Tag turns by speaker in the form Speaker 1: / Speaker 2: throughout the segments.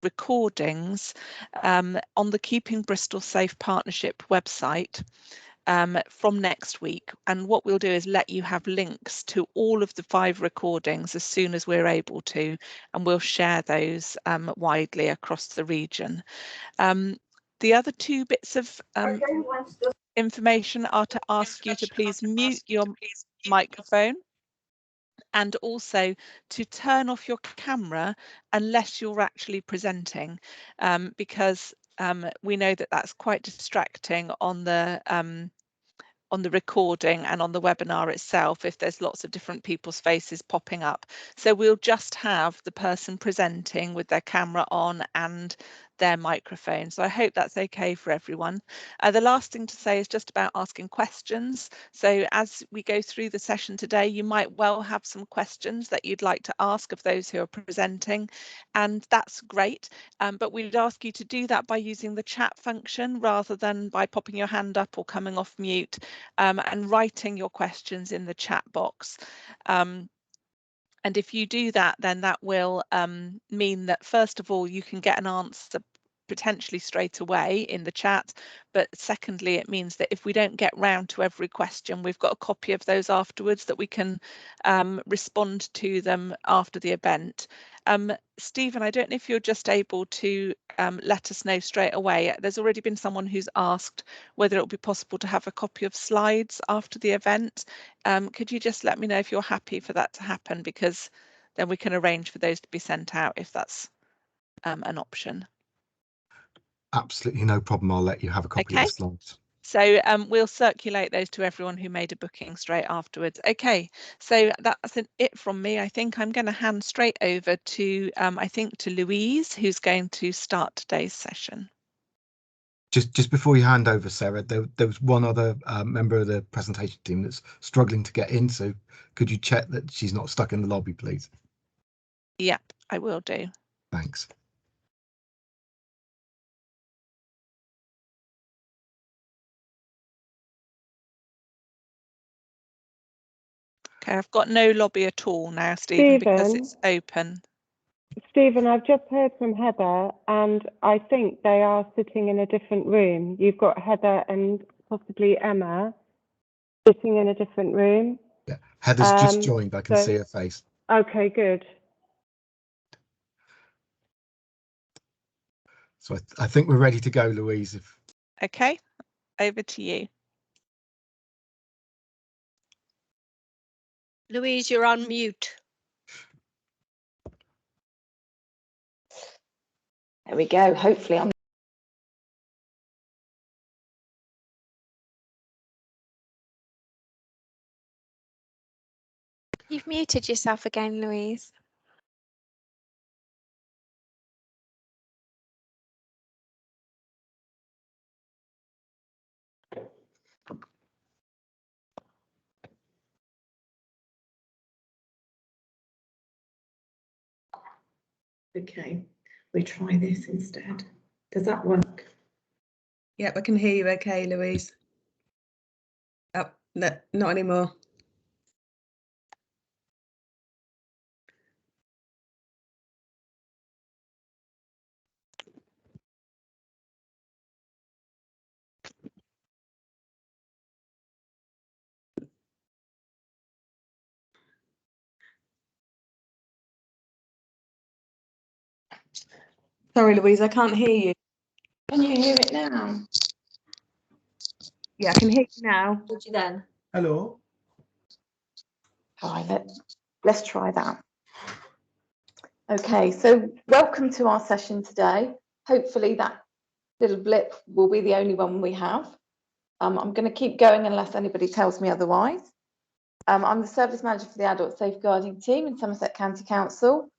Speaker 1: recordings on the Keeping Bristol Safe Partnership website from next week, and what we'll do is let you have links to all of the 5 recordings as soon as we're able to, and we'll share those widely across the region. The other 2 bits of information are to ask you to please mute your microphone, and also to turn off your camera unless you're actually presenting, because we know that that's quite distracting on the recording and on the webinar itself if there's lots of different people's faces popping up. So we'll just have the person presenting with their camera on and their microphone. So I hope that's okay for everyone. The last thing to say is just about asking questions. So as we go through the session today, you might well have some questions that you'd like to ask of those who are presenting, and that's great. But we'd ask you to do that by using the chat function rather than by popping your hand up or coming off mute, and writing your questions in the chat box. And if you do that, then that will mean that, first of all, you can get an answer potentially straight away in the chat, but secondly, it means that if we don't get round to every question, we've got a copy of those afterwards that we can respond to them after the event. Stephen, I don't know if you're just able to let us know straight away. There's already been someone who's asked whether it will be possible to have a copy of slides after the event. Could you just let me know if you're happy for that to happen, because then we can arrange for those to be sent out if that's an option.
Speaker 2: Absolutely no problem. I'll let you have a copy of the slides.
Speaker 1: So we'll circulate those to everyone who made a booking straight afterwards. Okay, so that's it from me. I think I'm going to hand straight over to, to Louise, who's going to start today's session.
Speaker 2: Just before you hand over, Sarah, there was one other member of the presentation team that's struggling to get in, so could you check that she's not stuck in the lobby, please?
Speaker 1: Yep, I will do.
Speaker 2: Thanks.
Speaker 1: Okay, I've got no lobby at all now, Stephen, because it's open.
Speaker 3: Stephen, I've just heard from Heather, and I think they are sitting in a different room. You've got Heather and possibly Emma sitting in a different room.
Speaker 2: Yeah, Heather's just joined. I can see her face.
Speaker 3: Okay, good.
Speaker 2: So I think we're ready to go, Louise.
Speaker 1: Okay, over to you.
Speaker 4: Louise, you're on mute.
Speaker 5: There we go. Hopefully I'm.
Speaker 6: You've muted yourself again, Louise.
Speaker 5: Okay, we try this instead. Does that work?
Speaker 7: Yep, I can hear you okay, Louise. Oh, no, not anymore. Sorry, Louise, I can't hear you.
Speaker 5: Can you hear it now?
Speaker 7: Yeah, I can hear you now.
Speaker 5: Did you then?
Speaker 2: Hello.
Speaker 5: Hi, let's try that. Okay, so welcome to our session today. Hopefully that little blip will be the only one we have. I'm going to keep going unless anybody tells me otherwise. I'm the service manager for the adult safeguarding team in Somerset County Council.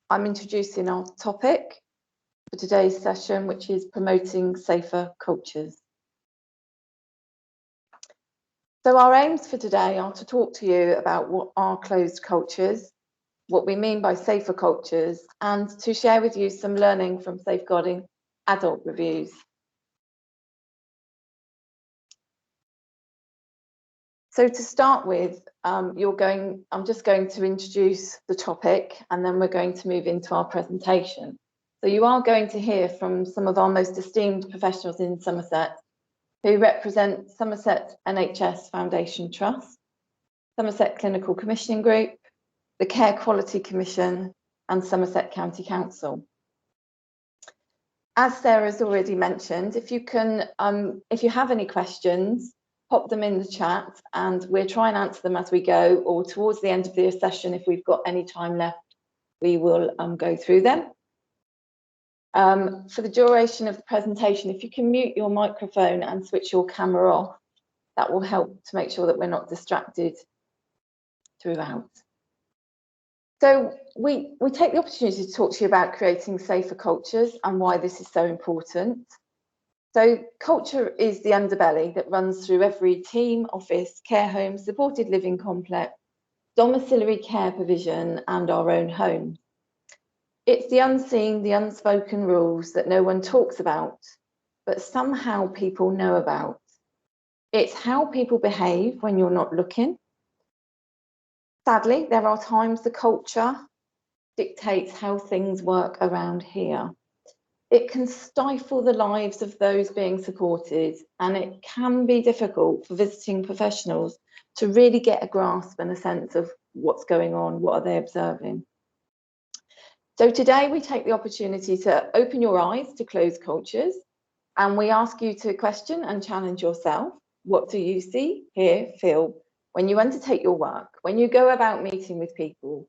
Speaker 5: I'm introducing our topic for today's session, which is promoting safer cultures. So our aims for today are to talk to you about what are closed cultures, what we mean by safer cultures, and to share with you some learning from safeguarding adult reviews. So to start with, I'm just going to introduce the topic, and then we're going to move into our presentation. So you are going to hear from some of our most esteemed professionals in Somerset who represent Somerset NHS Foundation Trust, Somerset Clinical Commissioning Group, the Care Quality Commission and Somerset County Council. As Sarah's already mentioned, if you have any questions, pop them in the chat and we'll try and answer them as we go, or towards the end of the session, if we've got any time left, we will go through them. For the duration of the presentation, if you can mute your microphone and switch your camera off, that will help to make sure that we're not distracted throughout. So we take the opportunity to talk to you about creating safer cultures and why this is so important. So culture is the underbelly that runs through every team, office, care home, supported living complex, domiciliary care provision and our own home. It's the unseen, the unspoken rules that no one talks about, but somehow people know about. It's how people behave when you're not looking. Sadly, there are times the culture dictates how things work around here. It can stifle the lives of those being supported, and it can be difficult for visiting professionals to really get a grasp and a sense of what's going on, what are they observing. So today we take the opportunity to open your eyes to closed cultures, and we ask you to question and challenge yourself. What do you see, hear, feel when you undertake your work, when you go about meeting with people?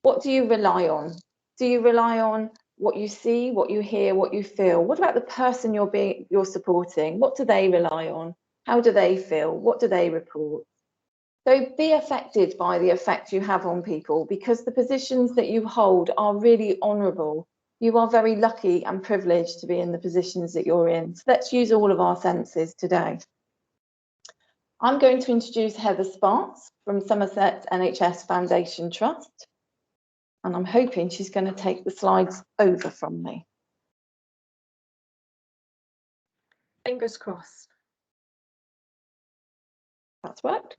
Speaker 5: What do you rely on? Do you rely on what you see, what you hear, what you feel? What about the person you're supporting? What do they rely on? How do they feel? What do they report? So be affected by the effect you have on people, because the positions that you hold are really honourable. You are very lucky and privileged to be in the positions that you're in. So let's use all of our senses today. I'm going to introduce Heather Sparks from Somerset NHS Foundation Trust, and I'm hoping she's going to take the slides over from me.
Speaker 4: Fingers crossed.
Speaker 5: That's worked.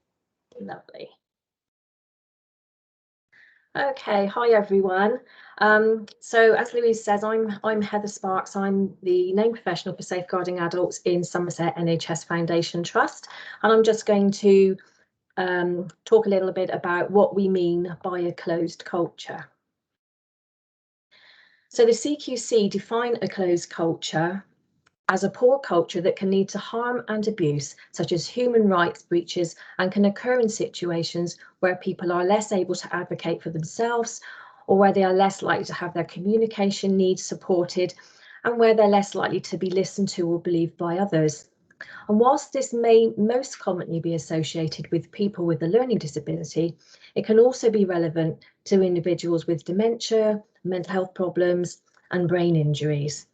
Speaker 4: Lovely. Okay, hi everyone. So as Louise says, I'm Heather Sparks. I'm the named professional for safeguarding adults in Somerset NHS Foundation Trust, and I'm just going to talk a little bit about what we mean by a closed culture. So the CQC define a closed culture as a poor culture that can lead to harm and abuse, such as human rights breaches, and can occur in situations where people are less able to advocate for themselves, or where they are less likely to have their communication needs supported, and where they're less likely to be listened to or believed by others. And whilst this may most commonly be associated with people with a learning disability, it can also be relevant to individuals with dementia, mental health problems, and brain injuries.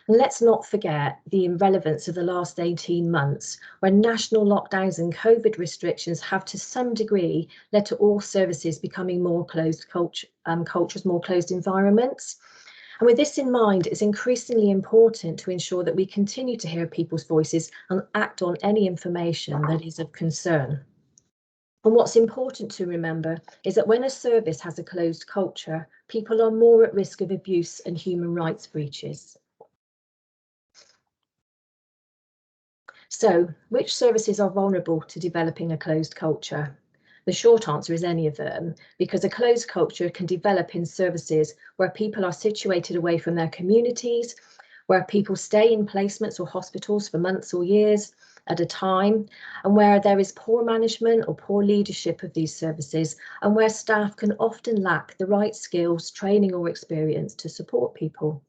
Speaker 4: And let's not forget the irrelevance of the last 18 months, when national lockdowns and COVID restrictions have to some degree led to all services becoming more closed cultures, more closed environments. And with this in mind, it's increasingly important to ensure that we continue to hear people's voices and act on any information that is of concern. And what's important to remember is that when a service has a closed culture, people are more at risk of abuse and human rights breaches. So, which services are vulnerable to developing a closed culture? The short answer is any of them, because a closed culture can develop in services where people are situated away from their communities, where people stay in placements or hospitals for months or years at a time, and where there is poor management or poor leadership of these services, and where staff can often lack the right skills, training or experience to support people.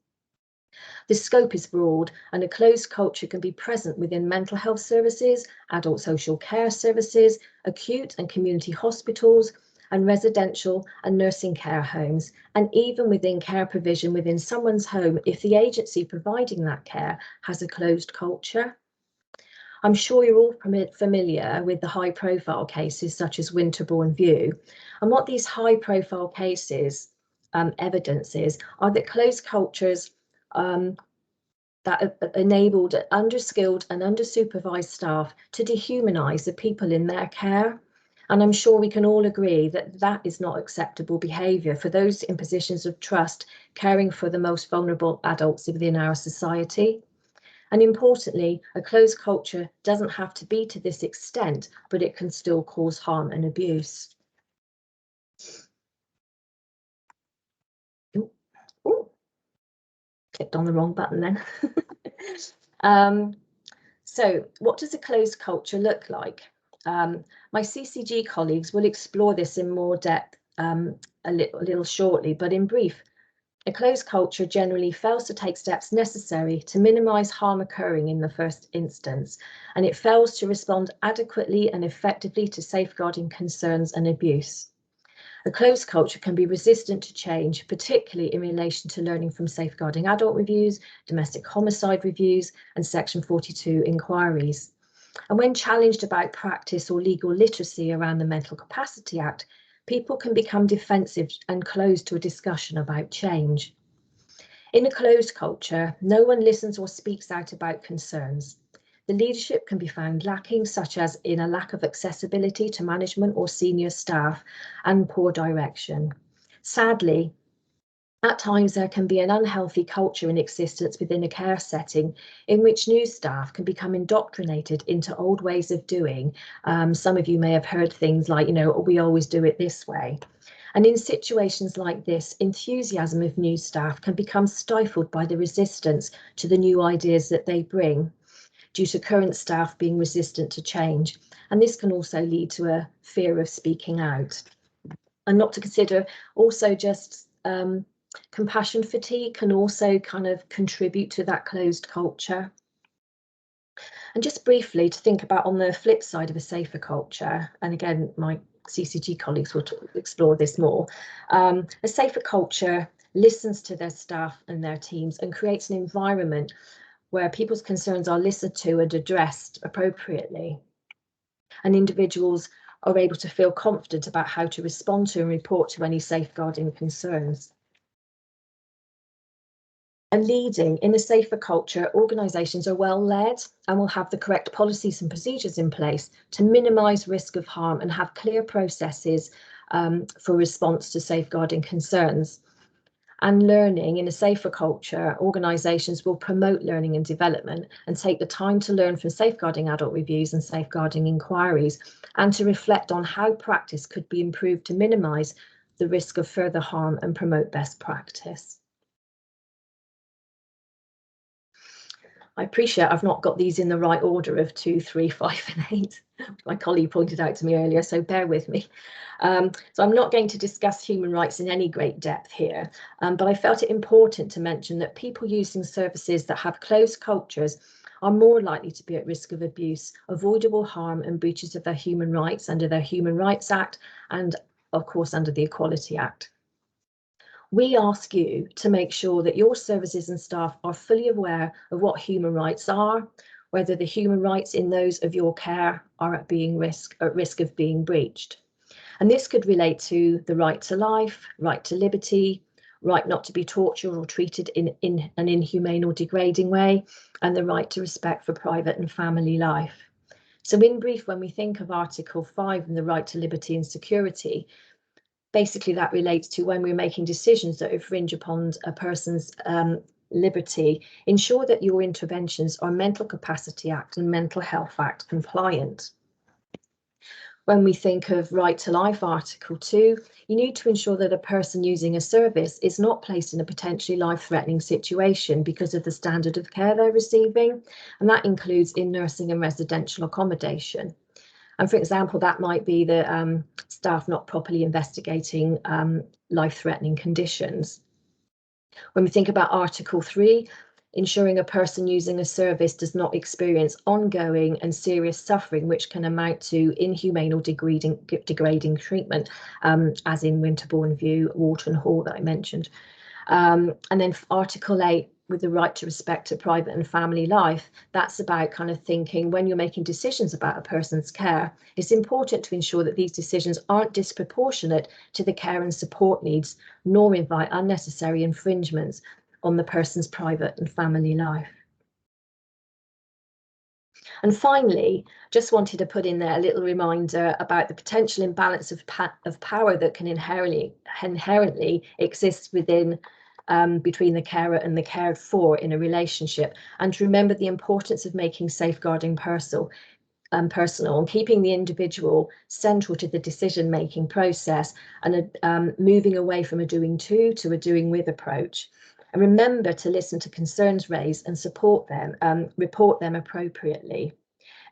Speaker 4: The scope is broad, and a closed culture can be present within mental health services, adult social care services, acute and community hospitals, and residential and nursing care homes, and even within care provision within someone's home if the agency providing that care has a closed culture. I'm sure you're all familiar with the high profile cases such as Winterbourne View, and what these high profile cases evidences are that closed cultures that enabled underskilled and undersupervised staff to dehumanise the people in their care. And I'm sure we can all agree that that is not acceptable behaviour for those in positions of trust caring for the most vulnerable adults within our society. And importantly, a closed culture doesn't have to be to this extent, but it can still cause harm and abuse. Ooh, clicked on the wrong button then. So what does a closed culture look like? My CCG colleagues will explore this in more depth a little shortly, but in brief, a closed culture generally fails to take steps necessary to minimise harm occurring in the first instance, and it fails to respond adequately and effectively to safeguarding concerns and abuse. A closed culture can be resistant to change, particularly in relation to learning from safeguarding adult reviews, domestic homicide reviews, and Section 42 inquiries. And when challenged about practice or legal literacy around the Mental Capacity Act, people can become defensive and closed to a discussion about change. In a closed culture, no one listens or speaks out about concerns. The leadership can be found lacking, such as in a lack of accessibility to management or senior staff and poor direction. Sadly, at times there can be an unhealthy culture in existence within a care setting in which new staff can become indoctrinated into old ways of doing. Some of you may have heard things like, we always do it this way. And in situations like this, enthusiasm of new staff can become stifled by the resistance to the new ideas that they bring, due to current staff being resistant to change. And this can also lead to a fear of speaking out. And not to consider also just compassion fatigue can also kind of contribute to that closed culture. And just briefly to think about on the flip side of a safer culture, and again, my CCG colleagues will explore this more. A safer culture listens to their staff and their teams and creates an environment where people's concerns are listened to and addressed appropriately. And individuals are able to feel confident about how to respond to and report to any safeguarding concerns. And leading in a safer culture, organisations are well led and will have the correct policies and procedures in place to minimise risk of harm and have clear processes for response to safeguarding concerns. And learning in a safer culture, organisations will promote learning and development and take the time to learn from safeguarding adult reviews and safeguarding inquiries, and to reflect on how practice could be improved to minimise the risk of further harm and promote best practice. I appreciate I've not got these in the right order of 2, 3, 5 and 8. My colleague pointed out to me earlier, so bear with me. So I'm not going to discuss human rights in any great depth here, but I felt it important to mention that people using services that have closed cultures are more likely to be at risk of abuse, avoidable harm and breaches of their human rights under the Human Rights Act and, of course, under the Equality Act. We ask you to make sure that your services and staff are fully aware of what human rights are, whether the human rights in those of your care are at risk of being breached. And this could relate to the right to life, right to liberty, right not to be tortured or treated in an inhumane or degrading way, and the right to respect for private and family life. So in brief, when we think of Article 5 and the right to liberty and security, basically that relates to when we're making decisions that infringe upon a person's liberty, ensure that your interventions are Mental Capacity Act and Mental Health Act compliant. When we think of right to life, Article 2, you need to ensure that a person using a service is not placed in a potentially life-threatening situation because of the standard of care they're receiving, and that includes in nursing and residential accommodation. And for example, that might be the staff not properly investigating life-threatening conditions. When we think about Article 3, ensuring a person using a service does not experience ongoing and serious suffering, which can amount to inhumane or degrading treatment, as in Winterbourne View, Walton Hall that I mentioned. And then Article 8, with the right to respect to private and family life, that's about kind of thinking when you're making decisions about a person's care, it's important to ensure that these decisions aren't disproportionate to the care and support needs, nor invite unnecessary infringements on the person's private and family life. And finally, just wanted to put in there a little reminder about the potential imbalance of power that can inherently exist within between the carer and the cared for in a relationship, and to remember the importance of making safeguarding personal and keeping the individual central to the decision-making process, and moving away from a doing to a doing with approach. And remember to listen to concerns raised and support them, report them appropriately.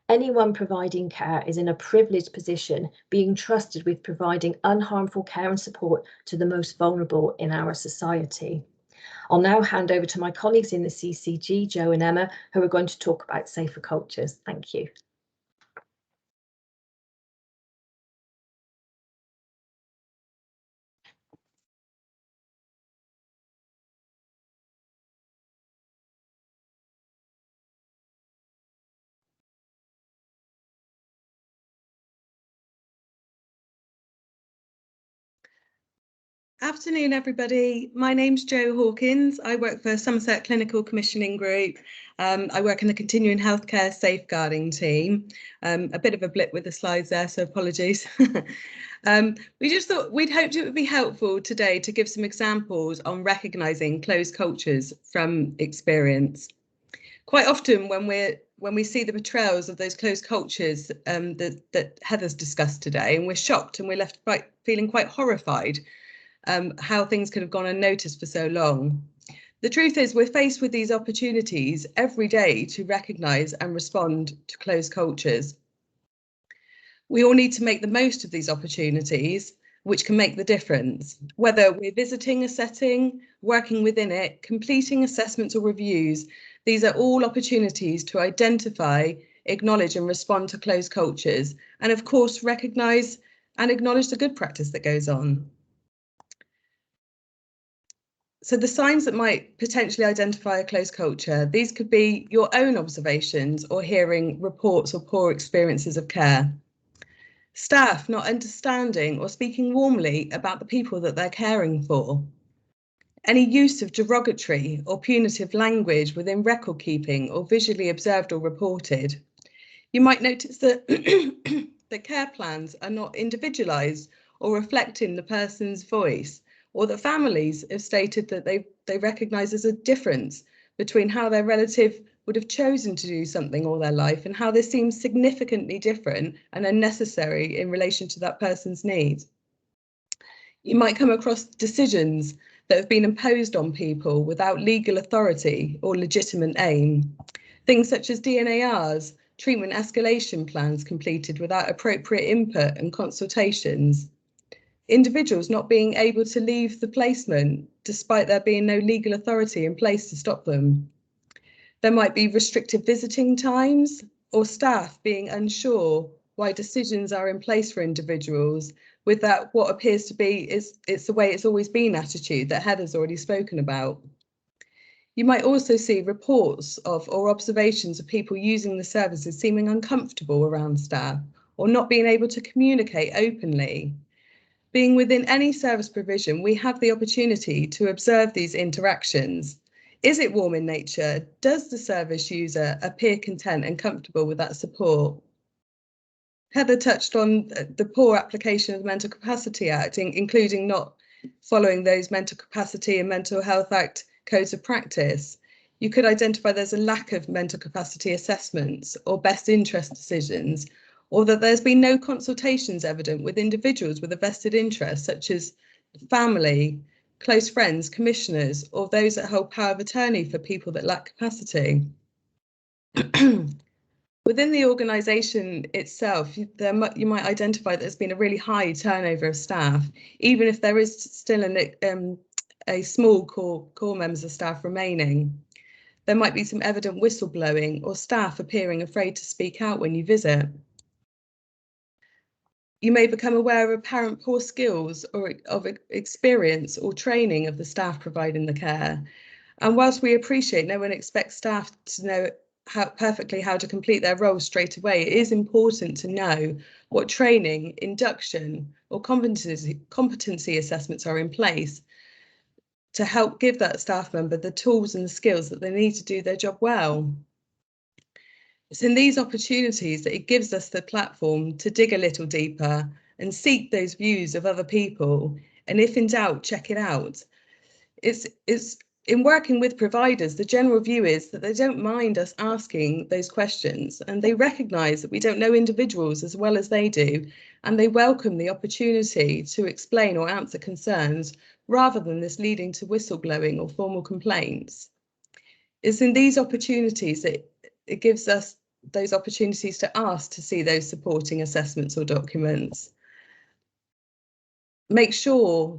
Speaker 4: Anyone providing care is in a privileged position, being trusted with providing unharmful care and support to the most vulnerable in our society. I'll now hand over to my colleagues in the CCG, Jo and Emma, who are going to talk about safer cultures. Thank you.
Speaker 7: Afternoon, everybody. My name's Jo Hawkins. I work for Somerset Clinical Commissioning Group. I work in the Continuing Healthcare Safeguarding team. A bit of a blip with the slides there, so apologies. We just thought we'd hoped it would be helpful today to give some examples on recognising closed cultures from experience. Quite often when we see the betrayals of those closed cultures that Heather's discussed today, and we're shocked and we're left feeling quite horrified how things could have gone unnoticed for so long. The truth is, we're faced with these opportunities every day to recognise and respond to closed cultures. We all need to make the most of these opportunities, which can make the difference, whether we're visiting a setting, working within it, completing assessments or reviews. These are all opportunities to identify, acknowledge and respond to closed cultures, and of course recognise and acknowledge the good practice that goes on. So the signs that might potentially identify a closed culture, these could be your own observations or hearing reports or poor experiences of care. Staff not understanding or speaking warmly about the people that they're caring for. Any use of derogatory or punitive language within record keeping or visually observed or reported. You might notice that the care plans are not individualised or reflecting the person's voice, or that families have stated that they recognise there's a difference between how their relative would have chosen to do something all their life and how this seems significantly different and unnecessary in relation to that person's needs. You might come across decisions that have been imposed on people without legal authority or legitimate aim. Things such as DNARs, treatment escalation plans completed without appropriate input and consultations. Individuals not being able to leave the placement despite there being no legal authority in place to stop them. There might be restricted visiting times or staff being unsure why decisions are in place for individuals with that what appears to be it's the way it's always been attitude that Heather's already spoken about. You might also see reports of or observations of people using the services seeming uncomfortable around staff or not being able to communicate openly. Being within any service provision, we have the opportunity to observe these interactions. Is it warm in nature? Does the service user appear content and comfortable with that support? Heather touched on the poor application of the Mental Capacity Act, including not following those Mental Capacity and Mental Health Act codes of practice. You could identify there's a lack of mental capacity assessments or best interest decisions, or that there's been no consultations evident with individuals with a vested interest, such as family, close friends, commissioners, or those that hold power of attorney for people that lack capacity. Within the organisation itself, you might identify that there's been a really high turnover of staff, even if there is still a small core members of staff remaining. There might be some evident whistleblowing or staff appearing afraid to speak out when you visit. You may become aware of apparent poor skills or of experience or training of the staff providing the care. And whilst we appreciate no one expects staff to know perfectly how to complete their roles straight away, it is important to know what training, induction or competency assessments are in place to help give that staff member the tools and the skills that they need to do their job well. It's in these opportunities that it gives us the platform to dig a little deeper and seek those views of other people, and if in doubt, check it out. It's in working with providers, the general view is that they don't mind us asking those questions, and they recognise that we don't know individuals as well as they do, and they welcome the opportunity to explain or answer concerns rather than this leading to whistleblowing or formal complaints. It's in these opportunities that it gives us those opportunities to ask to see those supporting assessments or documents. Make sure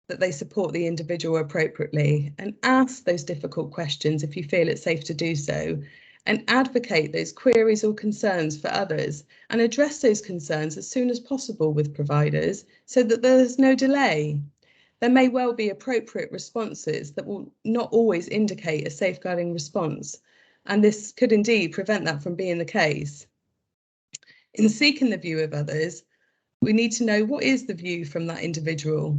Speaker 7: that they support the individual appropriately, and ask those difficult questions if you feel it's safe to do so, and advocate those queries or concerns for others, and address those concerns as soon as possible with providers so that there's no delay. There may well be appropriate responses that will not always indicate a safeguarding response, and this could indeed prevent that from being the case. In seeking the view of others, we need to know what is the view from that individual,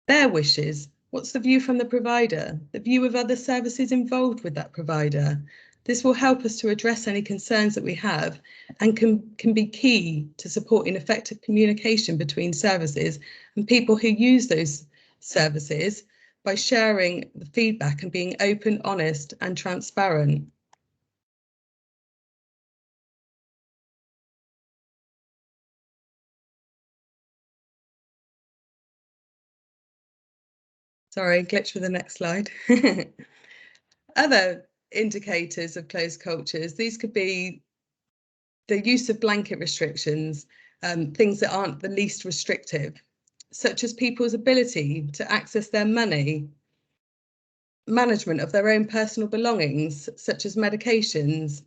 Speaker 7: their wishes, what's the view from the provider, the view of other services involved with that provider. This will help us to address any concerns that we have, and can be key to supporting effective communication between services and people who use those services by sharing the feedback and being open, honest and transparent. Sorry, glitch with the next slide. Other indicators of closed cultures, these could be the use of blanket restrictions, things that aren't the least restrictive, such as people's ability to access their money, management of their own personal belongings, such as medications.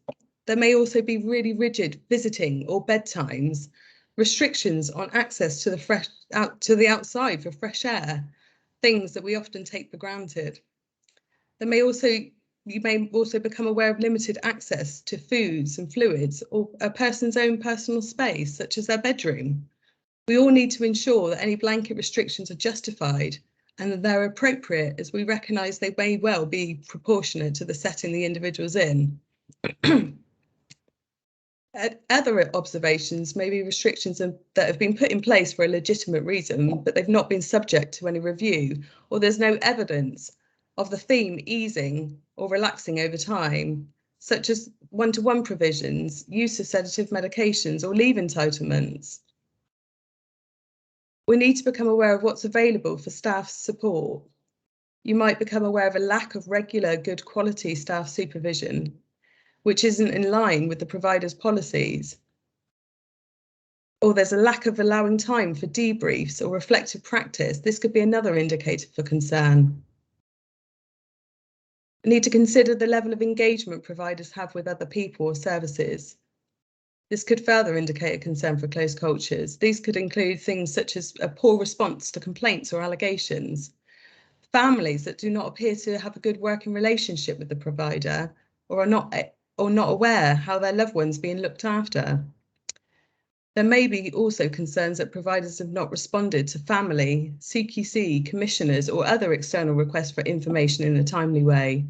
Speaker 7: There may also be really rigid visiting or bedtimes, restrictions on access to the outside for fresh air, things that we often take for granted. You may also become aware of limited access to foods and fluids, or a person's own personal space, such as their bedroom. We all need to ensure that any blanket restrictions are justified and that they're appropriate, as we recognise they may well be proportionate to the setting the individual's in. Other observations may be restrictions that have been put in place for a legitimate reason, but they've not been subject to any review, or there's no evidence of the theme easing or relaxing over time, such as one-to-one provisions, use of sedative medications, or leave entitlements. We need to become aware of what's available for staff support. You might become aware of a lack of regular, good quality staff supervision, which isn't in line with the provider's policies. Or there's a lack of allowing time for debriefs or reflective practice. This could be another indicator for concern. We need to consider the level of engagement providers have with other people or services. This could further indicate a concern for closed cultures. These could include things such as a poor response to complaints or allegations, families that do not appear to have a good working relationship with the provider, or are not aware how their loved ones being looked after. There may be also concerns that providers have not responded to family, CQC, commissioners, or other external requests for information in a timely way.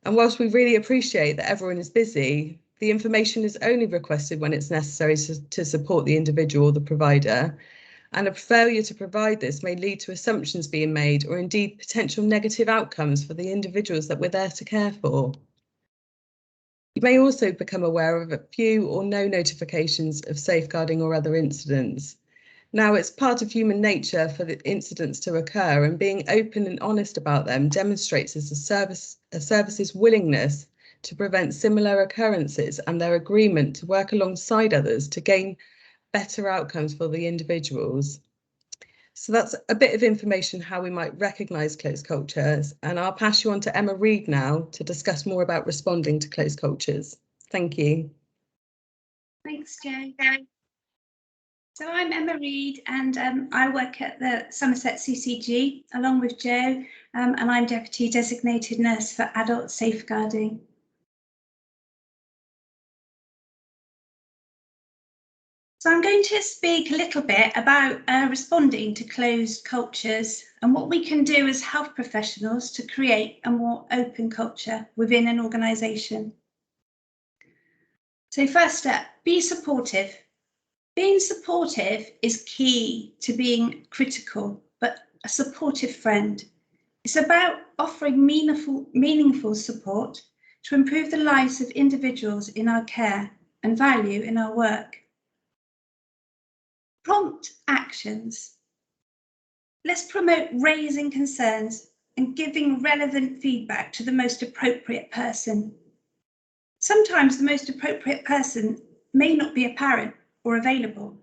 Speaker 7: And whilst we really appreciate that everyone is busy, the information is only requested when it's necessary to support the individual or the provider, and a failure to provide this may lead to assumptions being made, or indeed potential negative outcomes for the individuals that we're there to care for. You may also become aware of a few or no notifications of safeguarding or other incidents. Now, it's part of human nature for the incidents to occur, and being open and honest about them demonstrates as a service's willingness to prevent similar occurrences and their agreement to work alongside others to gain better outcomes for the individuals. So that's a bit of information how we might recognise closed cultures, and I'll pass you on to Emma Reid now to discuss more about responding to closed cultures. Thank you.
Speaker 8: Thanks, Jo. So I'm Emma Reid, and I work at the Somerset CCG along with Jo, and I'm Deputy Designated Nurse for Adult Safeguarding. So I'm going to speak a little bit about responding to closed cultures and what we can do as health professionals to create a more open culture within an organisation. So first up, be supportive. Being supportive is key to being critical, but a supportive friend. It's about offering meaningful support to improve the lives of individuals in our care and value in our work. Prompt actions. Let's promote raising concerns and giving relevant feedback to the most appropriate person. Sometimes the most appropriate person may not be apparent or available,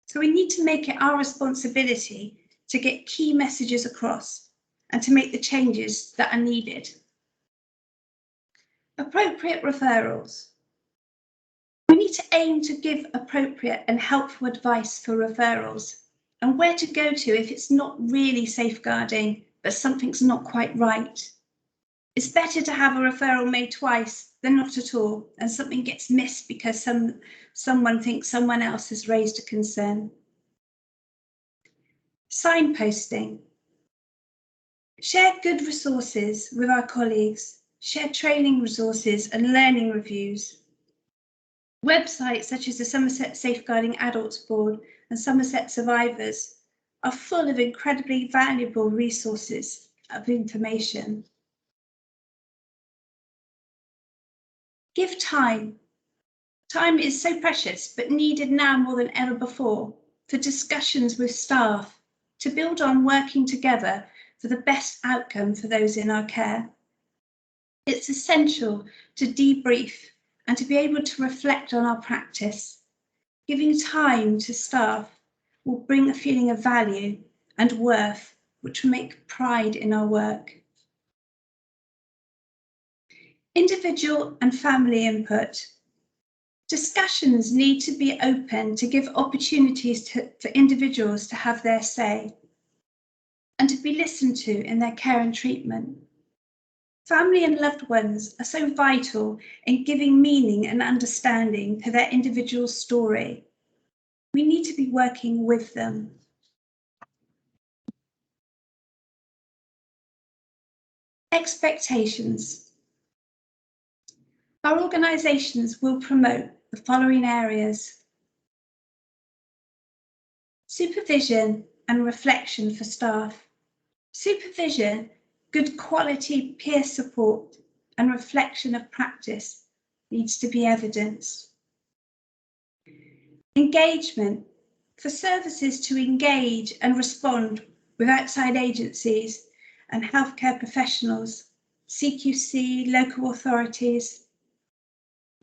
Speaker 8: so we need to make it our responsibility to get key messages across and to make the changes that are needed. Appropriate referrals. We need to aim to give appropriate and helpful advice for referrals and where to go to if it's not really safeguarding, but something's not quite right. It's better to have a referral made twice than not at all, and something gets missed because someone thinks someone else has raised a concern. Signposting. Share good resources with our colleagues. Share training resources and learning reviews. Websites such as the Somerset Safeguarding Adults Board and Somerset Survivors are full of incredibly valuable resources of information. Give time. Time is so precious, but needed now more than ever before for discussions with staff to build on working together for the best outcome for those in our care. It's essential to debrief and to be able to reflect on our practice. Giving time to staff will bring a feeling of value and worth, which will make pride in our work. Individual and family input. Discussions need to be open to give opportunities for individuals to have their say and to be listened to in their care and treatment. Family and loved ones are so vital in giving meaning and understanding to their individual story. We need to be working with them. Expectations. Our organisations will promote the following areas: supervision and reflection for staff. Supervision, good quality peer support and reflection of practice needs to be evidenced. Engagement, for services to engage and respond with outside agencies and healthcare professionals, CQC, local authorities.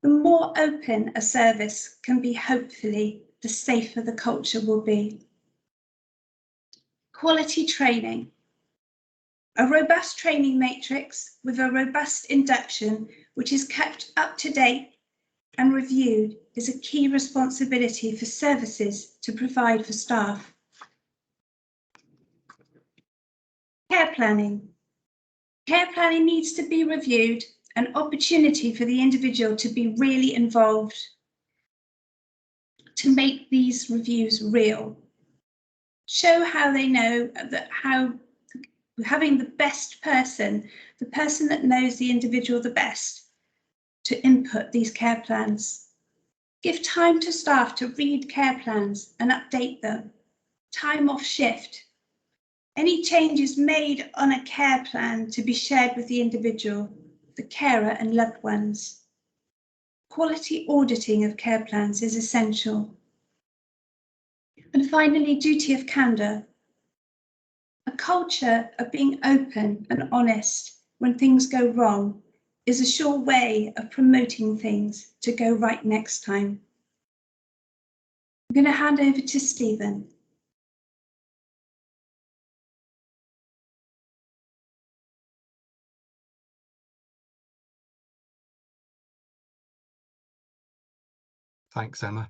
Speaker 8: The more open a service can be, hopefully, the safer the culture will be. Quality training. A robust training matrix with a robust induction, which is kept up to date and reviewed, is a key responsibility for services to provide for staff. Care planning. Care planning needs to be reviewed, an opportunity for the individual to be really involved, to make these reviews real. Show how they know that having the best person, the person that knows the individual the best, to input these care plans. Give time to staff to read care plans and update them. Time off shift. Any changes made on a care plan to be shared with the individual, the carer and loved ones. Quality auditing of care plans is essential. And finally, duty of candour. A culture of being open and honest when things go wrong is a sure way of promoting things to go right next time. I'm going to hand over to Stephen.
Speaker 2: Thanks, Emma.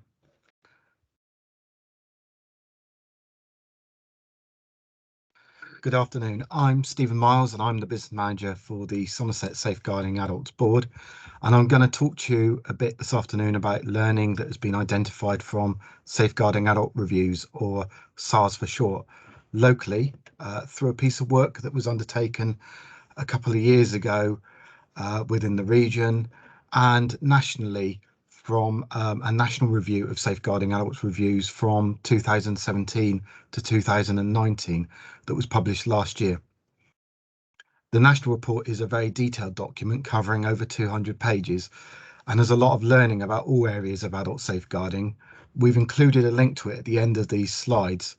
Speaker 2: Good afternoon. I'm Stephen Miles and I'm the business manager for the Somerset Safeguarding Adults Board. And I'm going to talk to you a bit this afternoon about learning that has been identified from Safeguarding Adult Reviews, or SAAWs for short, locally through a piece of work that was undertaken a couple of years ago within the region and nationally from a national review of safeguarding adults reviews from 2017 to 2019 that was published last year. The national report is a very detailed document covering over 200 pages, and there's a lot of learning about all areas of adult safeguarding. We've included a link to it at the end of these slides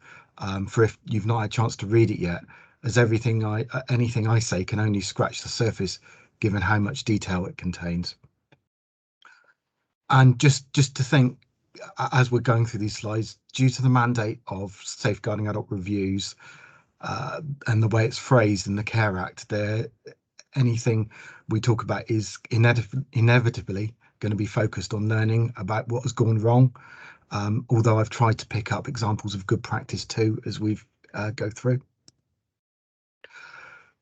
Speaker 2: for if you've not had a chance to read it yet, as anything I say can only scratch the surface given how much detail it contains. And just to think, as we're going through these slides, due to the mandate of safeguarding adult reviews and the way it's phrased in the Care Act, anything we talk about is inevitably going to be focused on learning about what has gone wrong, although I've tried to pick up examples of good practice too as we go through.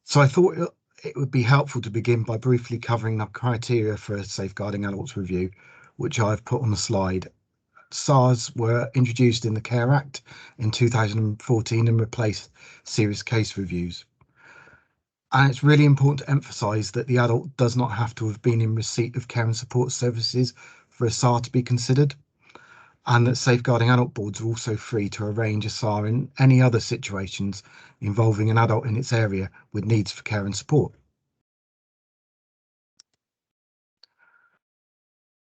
Speaker 2: So I thought it would be helpful to begin by briefly covering the criteria for a safeguarding adults review, which I've put on the slide. SAAWs were introduced in the Care Act in 2014 and replaced serious case reviews. And it's really important to emphasise that the adult does not have to have been in receipt of care and support services for a SAAW to be considered, and that safeguarding adult boards are also free to arrange a SAAW in any other situations involving an adult in its area with needs for care and support.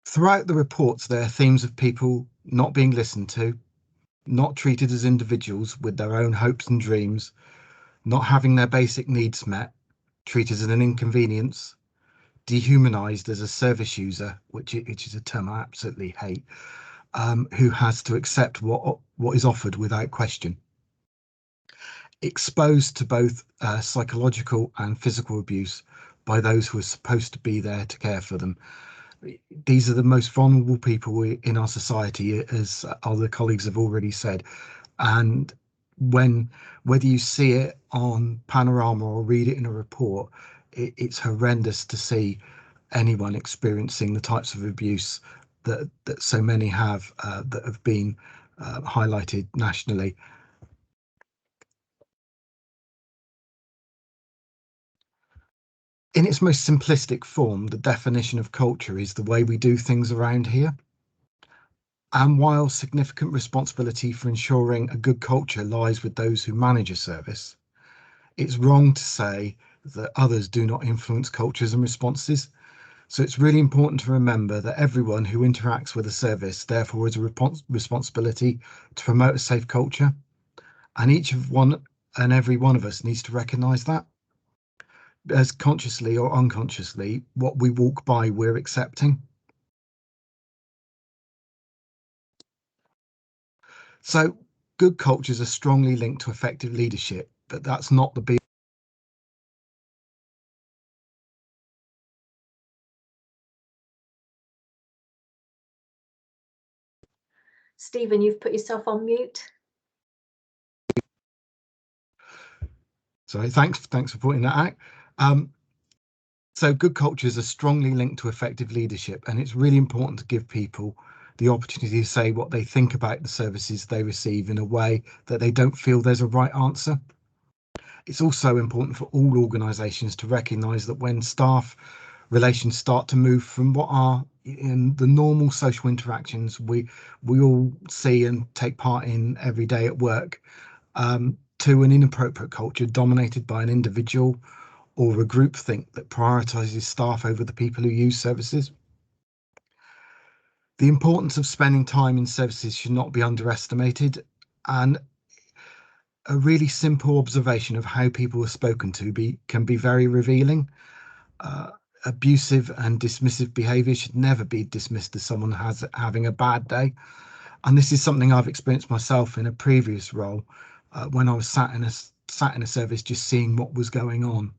Speaker 2: Throughout the reports, there are themes of people not being listened to, not treated as individuals with their own hopes and dreams, not having their basic needs met, treated as an inconvenience, dehumanised as a service user, which is a term I absolutely hate, who has to accept what is offered without question, exposed to both psychological and physical abuse by those who are supposed to be there to care for them. These are the most vulnerable people in our society, as other colleagues have already said, and whether you see it on Panorama or read it in a report, it's horrendous to see anyone experiencing the types of abuse that so many have that have been highlighted nationally. In its most simplistic form, the definition of culture is the way we do things around here. And while significant responsibility for ensuring a good culture lies with those who manage a service, it's wrong to say that others do not influence cultures and responses. So it's really important to remember that everyone who interacts with a service therefore has a responsibility to promote a safe culture, and every one of us needs to recognise that, as consciously or unconsciously, what we walk by we're accepting. So good cultures are strongly linked to effective leadership, but that's not the be.
Speaker 4: Stephen, you've put yourself on mute.
Speaker 2: Sorry, thanks for pointing that out. So good cultures are strongly linked to effective leadership, and it's really important to give people the opportunity to say what they think about the services they receive in a way that they don't feel there's a right answer. It's also important for all organisations to recognise that when staff relations start to move from what are in the normal social interactions we all see and take part in every day at work, to an inappropriate culture dominated by an individual or a groupthink that prioritises staff over the people who use services. The importance of spending time in services should not be underestimated, and a really simple observation of how people are spoken to can be very revealing. Abusive and dismissive behaviour should never be dismissed as someone having a bad day, and this is something I've experienced myself in a previous role when I was sat in a service just seeing what was going on.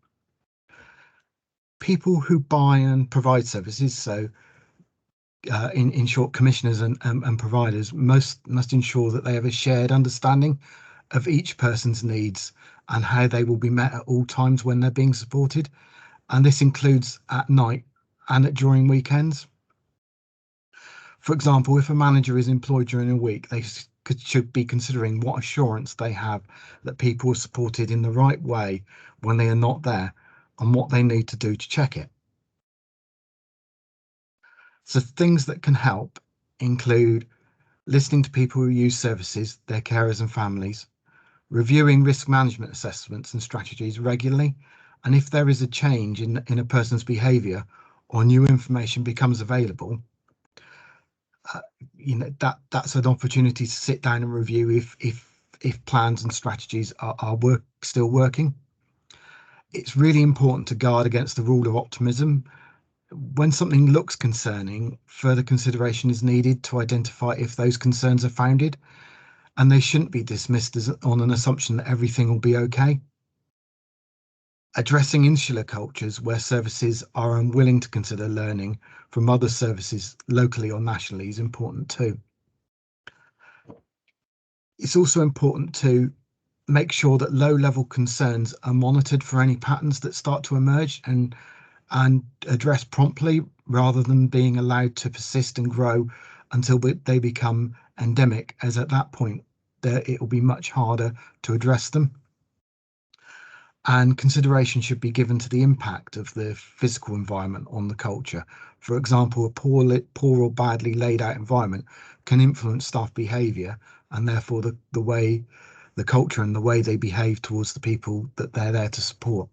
Speaker 2: People who buy and provide services, so in short, commissioners and providers, must ensure that they have a shared understanding of each person's needs and how they will be met at all times when they're being supported. And this includes at night and during weekends. For example, if a manager is employed during a week, they should be considering what assurance they have that people are supported in the right way when they are not there, and what they need to do to check it. So things that can help include listening to people who use services, their carers and families, reviewing risk management assessments and strategies regularly, and if there is a change in a person's behaviour or new information becomes available, that's an opportunity to sit down and review if plans and strategies are still working. It's really important to guard against the rule of optimism. When something looks concerning, further consideration is needed to identify if those concerns are founded, and they shouldn't be dismissed on an assumption that everything will be okay. Addressing insular cultures where services are unwilling to consider learning from other services locally or nationally is important too. It's also important to make sure that low-level concerns are monitored for any patterns that start to emerge and addressed promptly, rather than being allowed to persist and grow until they become endemic, as at that point it will be much harder to address them. And consideration should be given to the impact of the physical environment on the culture. For example, a poor or badly laid out environment can influence staff behaviour, and therefore the way the culture and the way they behave towards the people that they're there to support.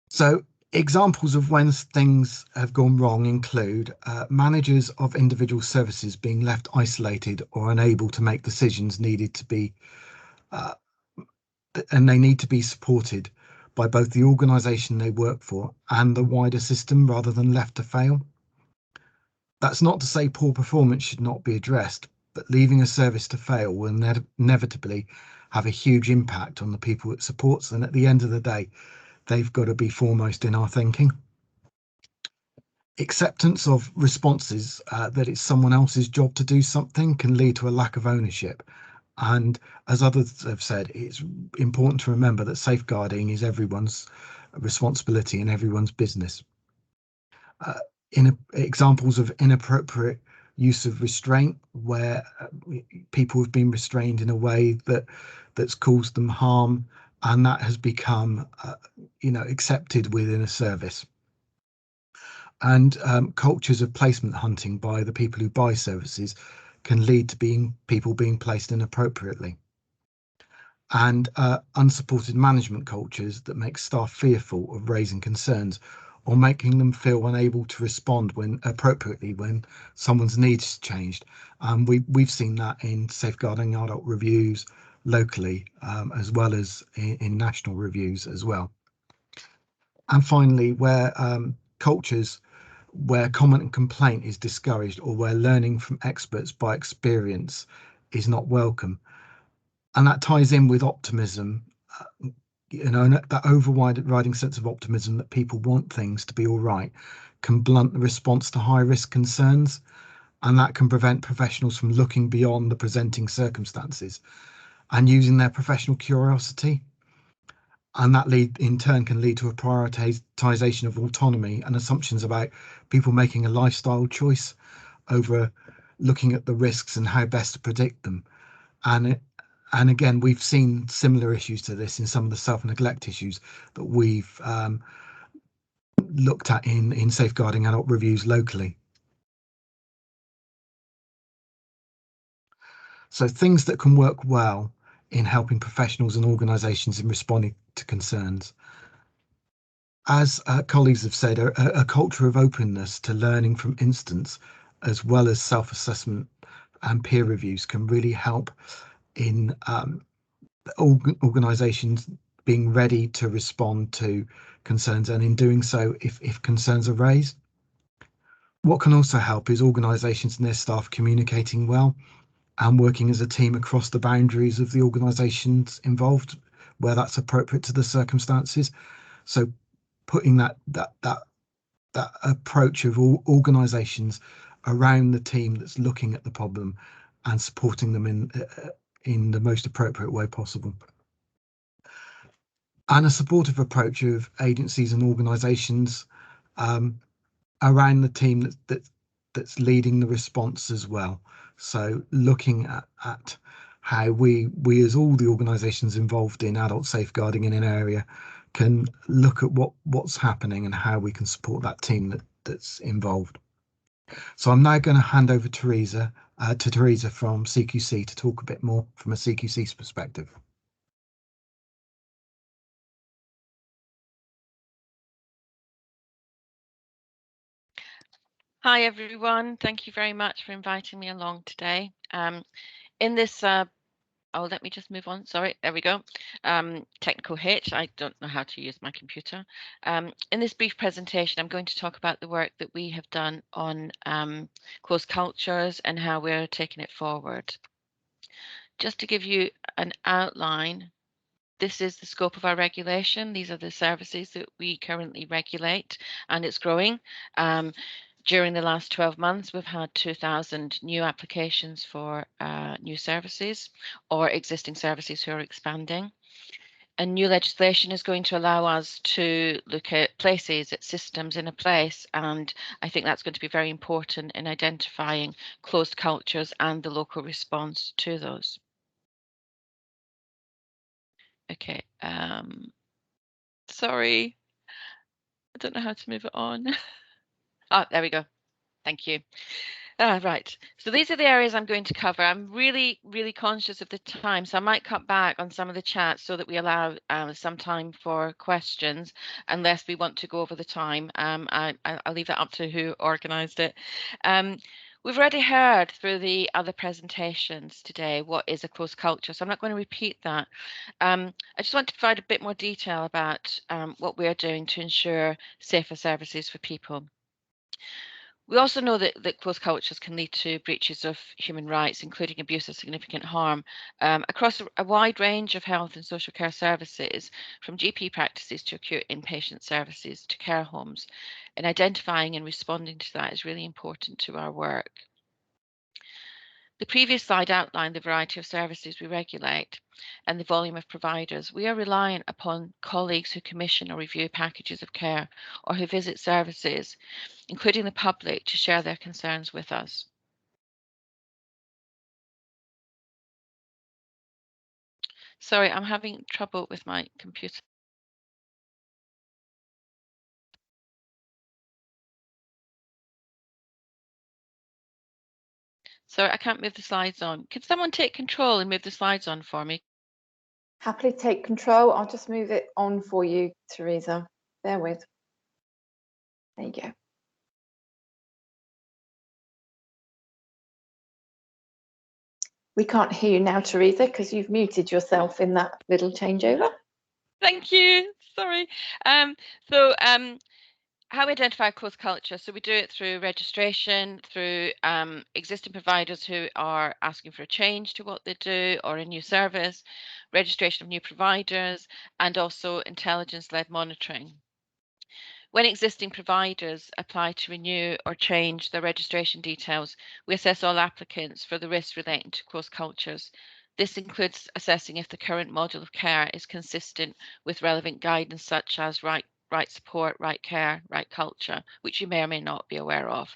Speaker 2: So examples of when things have gone wrong include managers of individual services being left isolated or unable to make decisions needed to be and they need to be supported by both the organisation they work for and the wider system, rather than left to fail. That's not to say poor performance should not be addressed, but leaving a service to fail will inevitably have a huge impact on the people it supports, and at the end of the day, they've got to be foremost in our thinking. Acceptance of responses that it's someone else's job to do something can lead to a lack of ownership. And as others have said, it's important to remember that safeguarding is everyone's responsibility and everyone's business. Examples of inappropriate use of restraint, where people have been restrained in a way that's caused them harm, and that has become accepted within a service. And cultures of placement hunting by the people who buy services can lead to people being placed inappropriately. And unsupported management cultures that make staff fearful of raising concerns or making them feel unable to respond appropriately when someone's needs changed. We've seen that in safeguarding adult reviews locally, as well as in national reviews as well. And finally, where cultures where comment and complaint is discouraged, or where learning from experts by experience is not welcome. And that ties in with optimism, that overriding sense of optimism that people want things to be all right can blunt the response to high risk concerns, and that can prevent professionals from looking beyond the presenting circumstances and using their professional curiosity. And that in turn can lead to a prioritisation of autonomy and assumptions about people making a lifestyle choice over looking at the risks and how best to predict them. And again, we've seen similar issues to this in some of the self-neglect issues that we've looked at in safeguarding adult reviews locally. So things that can work well in helping professionals and organisations in responding to concerns. As colleagues have said, a culture of openness to learning from incidents, as well as self-assessment and peer reviews, can really help in organisations being ready to respond to concerns, and in doing so if concerns are raised. What can also help is organisations and their staff communicating well and working as a team across the boundaries of the organisations involved, where that's appropriate to the circumstances. So putting that approach of all organisations around the team that's looking at the problem and supporting them in the most appropriate way possible. And a supportive approach of agencies and organisations around the team that's leading the response as well. So looking at how we as all the organisations involved in adult safeguarding in an area can look at what's happening and how we can support that team that's involved. So I'm now going to hand over to Teresa from CQC to talk a bit more from a CQC's perspective.
Speaker 9: Hi everyone, thank you very much for inviting me along today. In this let me just move on. Sorry, there we go. Technical hitch. I don't know how to use my computer. In this brief presentation, I'm going to talk about the work that we have done on closed cultures and how we're taking it forward. Just to give you an outline, this is the scope of our regulation. These are the services that we currently regulate, and it's growing. During the last 12 months, we've had 2,000 new applications for new services or existing services who are expanding. And new legislation is going to allow us to look at places, at systems in a place, and I think that's going to be very important in identifying closed cultures and the local response to those. Okay, sorry, I don't know how to move it on. Oh, there we go. Thank you. Right, so these are the areas I'm going to cover. I'm really conscious of the time, so I might cut back on some of the chats so that we allow some time for questions, unless we want to go over the time. I'll leave that up to who organised it. We've already heard through the other presentations today what is a closed culture, so I'm not going to repeat that. I just want to provide a bit more detail about what we're doing to ensure safer services for people. We also know that closed cultures can lead to breaches of human rights, including abuse or significant harm, across a wide range of health and social care services, from GP practices to acute inpatient services to care homes. And identifying and responding to that is really important to our work. The previous slide outlined the variety of services we regulate and the volume of providers. We are reliant upon colleagues who commission or review packages of care or who visit services, including the public, to share their concerns with us. Sorry, I'm having trouble with my computer. Sorry, I can't move the slides on. Could someone take control and move the slides on for me?
Speaker 5: Happily take control. I'll just move it on for you, Teresa. Bear with. There you go. We can't hear you now, Teresa, because you've muted yourself in that little changeover.
Speaker 9: Thank you. Sorry. How we identify closed culture. So we do it through registration, through existing providers who are asking for a change to what they do or a new service, registration of new providers, and also intelligence-led monitoring. When existing providers apply to renew or change their registration details, we assess all applicants for the risks relating to closed cultures. This includes assessing if the current model of care is consistent with relevant guidance such as right support, right care, right culture, which you may or may not be aware of.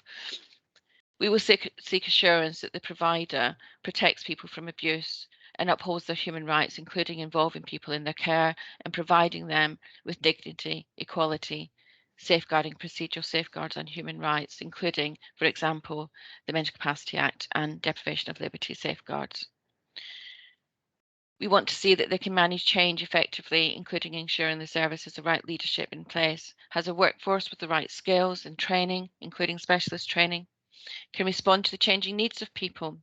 Speaker 9: We will seek assurance that the provider protects people from abuse and upholds their human rights, including involving people in their care and providing them with dignity, equality, safeguarding procedural safeguards on human rights, including, for example, the Mental Capacity Act and deprivation of liberty safeguards. We want to see that they can manage change effectively, including ensuring the service has the right leadership in place, has a workforce with the right skills and training, including specialist training, can respond to the changing needs of people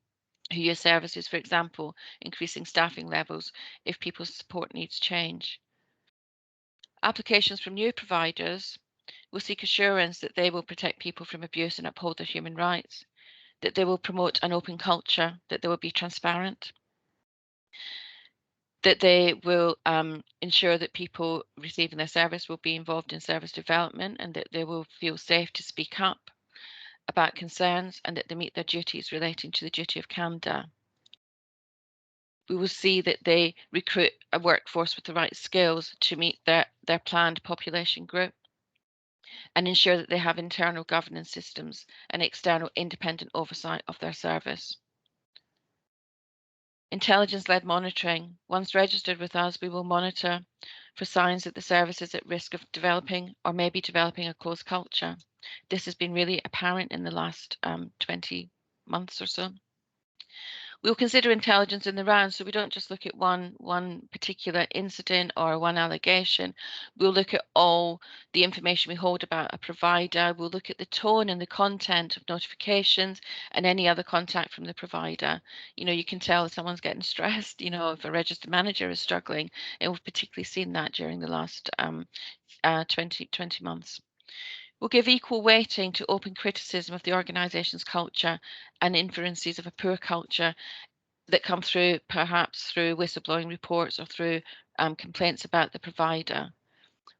Speaker 9: who use services, for example, increasing staffing levels if people's support needs change. Applications from new providers will seek assurance that they will protect people from abuse and uphold their human rights, that they will promote an open culture, that they will be transparent, that they will ensure that people receiving their service will be involved in service development and that they will feel safe to speak up about concerns and that they meet their duties relating to the duty of candour. We will see that they recruit a workforce with the right skills to meet their planned population group and ensure that they have internal governance systems and external independent oversight of their service. Intelligence-led monitoring. Once registered with us, we will monitor for signs that the service is at risk of developing or maybe developing a closed culture. This has been really apparent in the last 20 months or so. We'll consider intelligence in the round, so we don't just look at one particular incident or one allegation. We'll look at all the information we hold about a provider. We'll look at the tone and the content of notifications and any other contact from the provider. You know, you can tell if someone's getting stressed, you know, if a registered manager is struggling, and we've particularly seen that during the last 20 months. We'll give equal weighting to open criticism of the organisation's culture and inferences of a poor culture that come through, perhaps through whistleblowing reports or through complaints about the provider.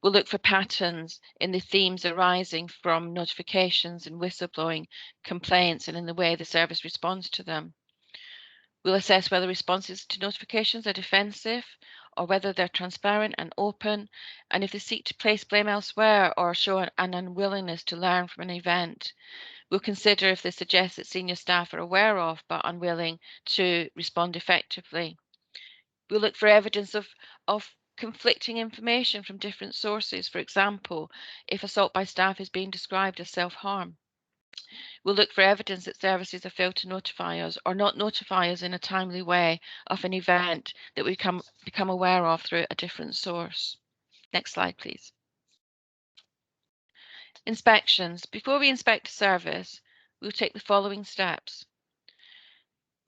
Speaker 9: We'll look for patterns in the themes arising from notifications and whistleblowing complaints and in the way the service responds to them. We'll assess whether responses to notifications are defensive or whether they're transparent and open, and if they seek to place blame elsewhere or show an unwillingness to learn from an event. We'll consider if they suggest that senior staff are aware of but unwilling to respond effectively. We'll look for evidence of conflicting information from different sources. For example, if assault by staff is being described as self-harm. We'll look for evidence that services have failed to notify us or not notify us in a timely way of an event that we become aware of through a different source. Next slide, please. Inspections. Before we inspect a service, we will take the following steps.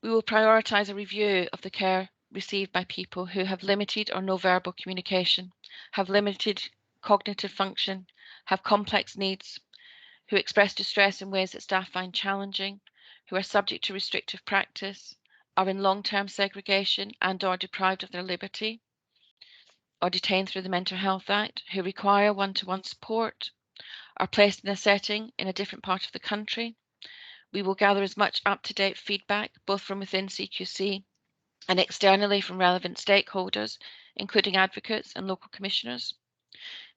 Speaker 9: We will prioritise a review of the care received by people who have limited or no verbal communication, have limited cognitive function, have complex needs, who express distress in ways that staff find challenging, who are subject to restrictive practice, are in long-term segregation and or deprived of their liberty, or detained through the Mental Health Act, who require one-to-one support, are placed in a setting in a different part of the country. We will gather as much up-to-date feedback, both from within CQC and externally from relevant stakeholders, including advocates and local commissioners.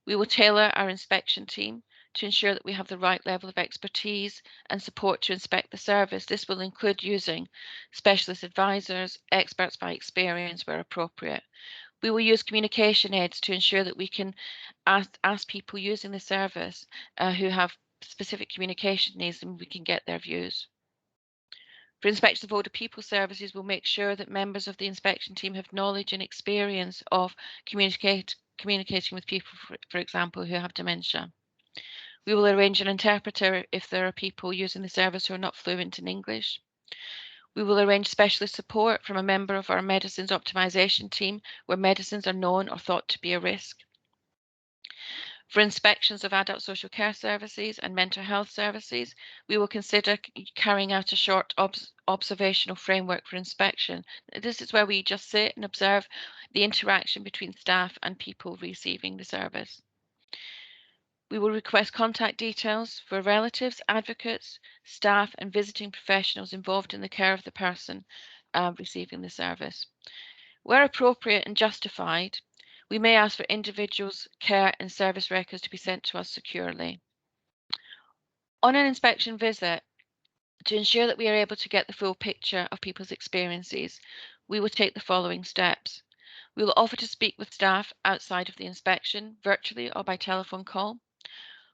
Speaker 9: We will tailor our inspection team to ensure that we have the right level of expertise and support to inspect the service. This will include using specialist advisors, experts by experience where appropriate. We will use communication aids to ensure that we can ask people using the service who have specific communication needs, and we can get their views. For inspection of older people services, we'll make sure that members of the inspection team have knowledge and experience of communicating with people, for example, who have dementia. We will arrange an interpreter if there are people using the service who are not fluent in English. We will arrange specialist support from a member of our medicines optimisation team where medicines are known or thought to be a risk. For inspections of adult social care services and mental health services, we will consider carrying out a short observational framework for inspection. This is where we just sit and observe the interaction between staff and people receiving the service. We will request contact details for relatives, advocates, staff and visiting professionals involved in the care of the person receiving the service. Where appropriate and justified, we may ask for individuals' care and service records to be sent to us securely. On an inspection visit, to ensure that we are able to get the full picture of people's experiences, we will take the following steps. We will offer to speak with staff outside of the inspection, virtually or by telephone call.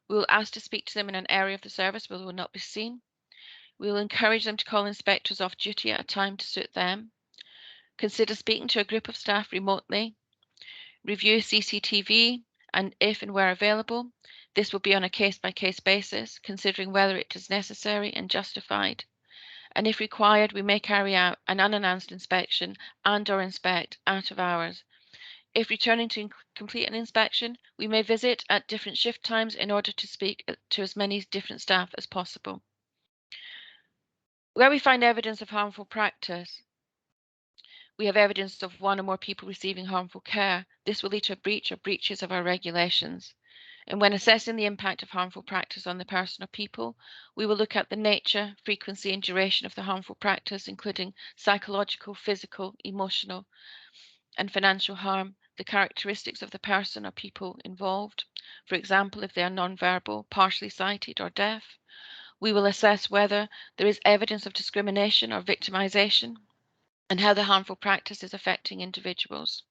Speaker 9: We will ask to speak to them in an area of the service where they will not be seen. We will encourage them to call inspectors off duty at a time to suit them. Consider speaking to a group of staff remotely. Review CCTV, and if and where available, this will be on a case-by-case basis, considering whether it is necessary and justified. And if required, we may carry out an unannounced inspection and/or inspect out of hours. If returning to complete an inspection, we may visit at different shift times in order to speak to as many different staff as possible. Where we find evidence of harmful practice, we have evidence of one or more people receiving harmful care. This will lead to a breach or breaches of our regulations. And when assessing the impact of harmful practice on the person or people, we will look at the nature, frequency and duration of the harmful practice, including psychological, physical, emotional and financial harm, the characteristics of the person or people involved. For example, if they are non-verbal, partially sighted or deaf. We will assess whether there is evidence of discrimination or victimization. and how the harmful practice is affecting individuals.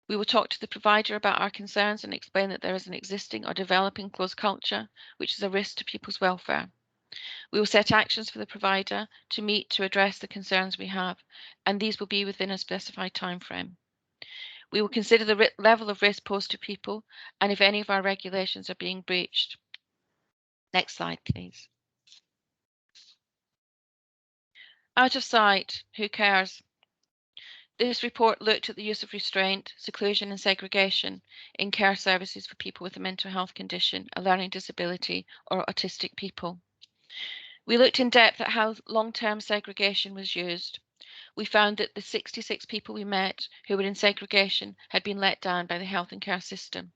Speaker 9: We will talk to the provider about our concerns and explain that there is an existing or developing closed culture, which is a risk to people's welfare. We will set actions for the provider to meet to address the concerns we have, and these will be within a specified time frame. We will consider the level of risk posed to people and if any of our regulations are being breached. Next slide, please. Out of sight, who cares? This report looked at the use of restraint, seclusion and segregation in care services for people with a mental health condition, a learning disability or autistic people. We looked in depth at how long-term segregation was used. We found that the 66 people we met who were in segregation had been let down by the health and care system.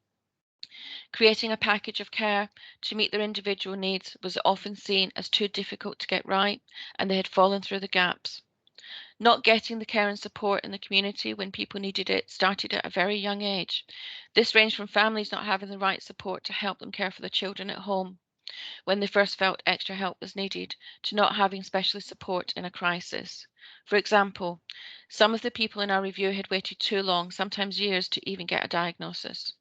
Speaker 9: Creating a package of care to meet their individual needs was often seen as too difficult to get right, and they had fallen through the gaps. Not getting the care and support in the community when people needed it started at a very young age. This ranged from families not having the right support to help them care for their children at home when they first felt extra help was needed, to not having specialist support in a crisis. For example, some of the people in our review had waited too long, sometimes years, to even get a diagnosis.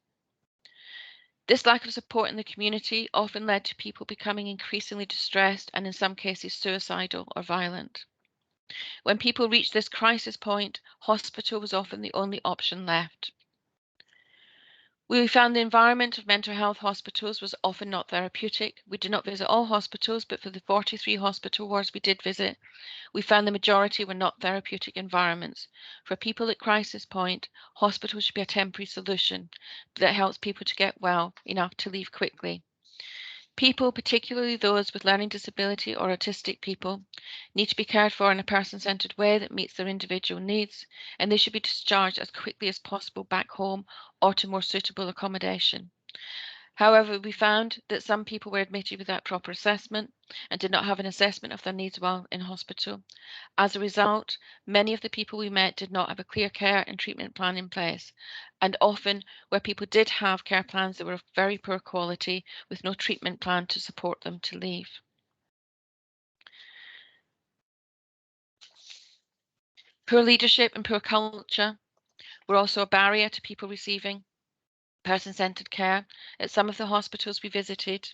Speaker 9: This lack of support in the community often led to people becoming increasingly distressed and in some cases suicidal or violent. When people reached this crisis point, hospital was often the only option left. We found the environment of mental health hospitals was often not therapeutic. We did not visit all hospitals, but for the 43 hospital wards we did visit, we found the majority were not therapeutic environments. For people at crisis point, hospitals should be a temporary solution that helps people to get well enough to leave quickly. People, particularly those with learning disability or autistic people, need to be cared for in a person-centered way that meets their individual needs, and they should be discharged as quickly as possible back home or to more suitable accommodation. However, we found that some people were admitted without proper assessment and did not have an assessment of their needs while in hospital. As a result, many of the people we met did not have a clear care and treatment plan in place, and often where people did have care plans, they were of very poor quality with no treatment plan to support them to leave. Poor leadership and poor culture were also a barrier to people receiving person-centered care. At some of the hospitals we visited,